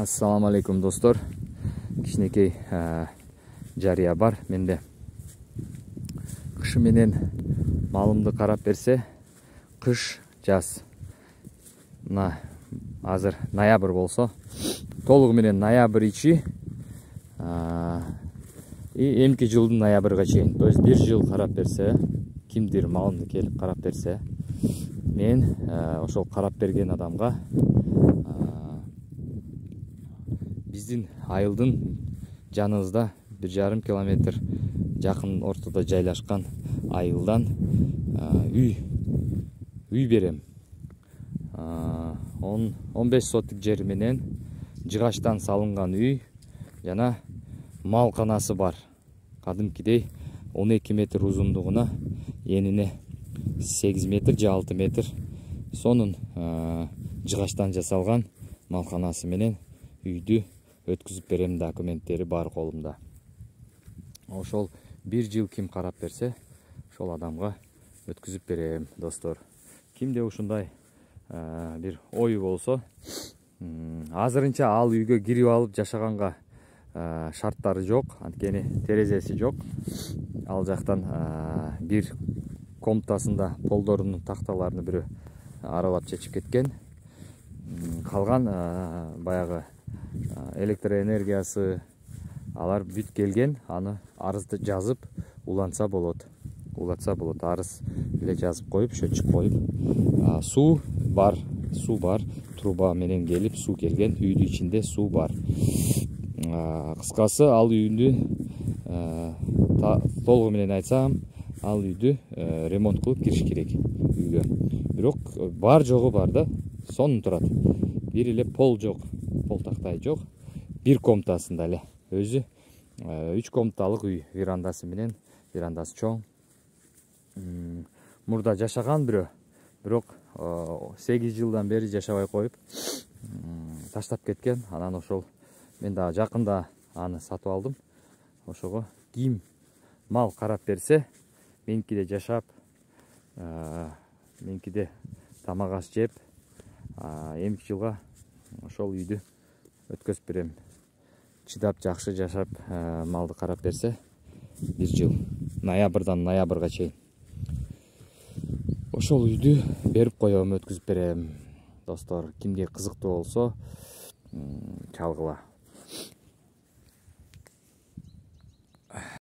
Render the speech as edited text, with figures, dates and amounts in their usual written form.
Assalamu alaikum dostlar. Кичинекей жария бар менде. Кышы менен малымды карап берсе, кыш, жаз. Мына азыр ноябрь болсо, толугу менен ноябрь ичи эмки жылдын ноябрга чейин. То есть 1 жыл карап берсе, кимдир малымды келип карап берсе, мен ошол карап берген адамга биздин айылдын жаныбызда 1,5 километр жакын ортодо жайлашкан айылдан үй берем. 15 сотик жер менен жыгачтан салынган үй жана малканасы бар. Кадимкидей 12 метр узундугуна, энине 8 метр же 6 метр. Сонун жыгачтан жасалган малканасы менен үйдү өткүзүп берем, документтери бар колумда. Ошол 1 жыл ким карап берсе, ошол адамга өткүзүп берем, достор. Кимде ушундай бир ою болсо, азырынча ал үйгө кирип алып жашаганга шарттары жок, анткени терезеси жок. Ал жактан бир комнатасында полдорунун такталарын бирөө аралап чечип кеткен. Калган баягы электроэнергиясы алар бүт келген, аны арызды жазып улатса болот. Арыз эле жазып коюп, счетчик коюп, суу бар, труба менен келип суу келген, үйдүн ичинде суу бар. Кыскасы, ал үйдү толугу менен айтсам, ал үйдү ремонт кылып кириш керек үйгө. Бирок бар жогу бар да, сонун турат. Бир эле пол жок, пол тактай жок. Бир комнатасында эле. Өзү 3 комнаталык үй, верандасы менен, верандасы чоң. Мурда жашаган бирөө, бирок 8 жылдан бери жашабай коюп таштап кеткен. Анан ошол мен да жакында аны сатып алдым. Ошого ким мал карап берсе, меникиде жашап, меникиде тамак аш жеп, эмки жылга ошол үйдү өткөзүп берем. Чыдап жакшы жашап, малды карап берсе, 1 жыл, ноябрдан ноябрга чейин. Ошол үйдү берип коем, өткүзүп берем. Достор, кимге кызыктуу болсо, чалгыла.